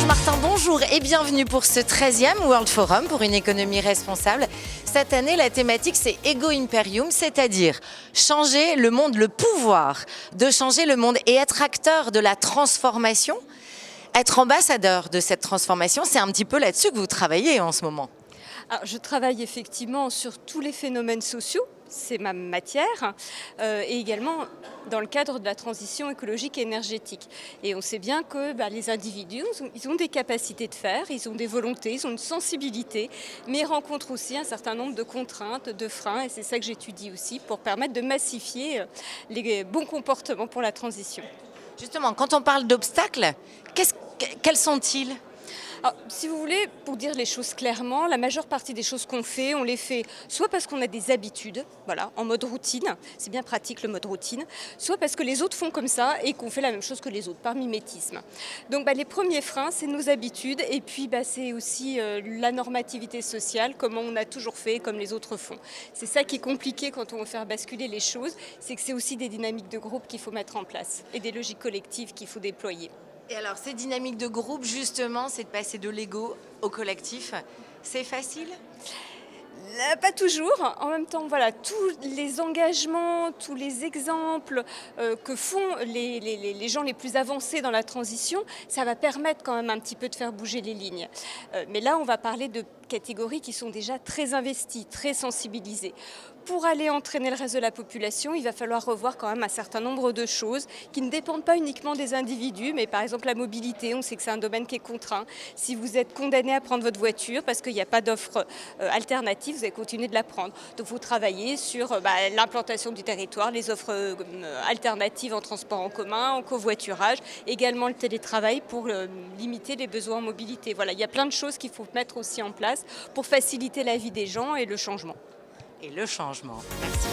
Georges Martin, bonjour et bienvenue pour ce 13e World Forum pour une économie responsable. Cette année, la thématique, c'est Ego Imperium, c'est-à-dire changer le monde, le pouvoir de changer le monde et être acteur de la transformation, être ambassadeur de cette transformation. C'est un petit peu là-dessus que vous travaillez en ce moment. Alors, je travaille effectivement sur tous les phénomènes sociaux, c'est ma matière, et également dans le cadre de la transition écologique et énergétique. Et on sait bien que les individus, ils ont des capacités de faire, ils ont des volontés, ils ont une sensibilité, mais ils rencontrent aussi un certain nombre de contraintes, de freins, et c'est ça que j'étudie aussi pour permettre de massifier les bons comportements pour la transition. Justement, quand on parle d'obstacles, quels sont-ils ? Alors, si vous voulez, pour dire les choses clairement, la majeure partie des choses qu'on fait, on les fait soit parce qu'on a des habitudes, voilà, en mode routine, c'est bien pratique le mode routine, soit parce que les autres font comme ça et qu'on fait la même chose que les autres, par mimétisme. Donc les premiers freins, c'est nos habitudes et puis c'est aussi la normativité sociale, comment on a toujours fait, comme les autres font. C'est ça qui est compliqué quand on veut faire basculer les choses, c'est que c'est aussi des dynamiques de groupe qu'il faut mettre en place et des logiques collectives qu'il faut déployer. Et alors, ces dynamiques de groupe, justement, c'est de passer de l'ego au collectif. C'est facile ? Pas toujours. En même temps, voilà, tous les engagements, tous les exemples que font les gens les plus avancés dans la transition, ça va permettre quand même un petit peu de faire bouger les lignes. Mais là, on va parler de catégories qui sont déjà très investies, très sensibilisées. Pour aller entraîner le reste de la population, il va falloir revoir quand même un certain nombre de choses qui ne dépendent pas uniquement des individus, mais par exemple la mobilité, on sait que c'est un domaine qui est contraint. Si vous êtes condamné à prendre votre voiture parce qu'il n'y a pas d'offre alternative, vous allez continuer de la prendre. Donc il faut travailler sur l'implantation du territoire, les offres alternatives en transport en commun, en covoiturage, également le télétravail pour limiter les besoins en mobilité. Voilà, il y a plein de choses qu'il faut mettre aussi en place pour faciliter la vie des gens et le changement. Et le changement. Merci.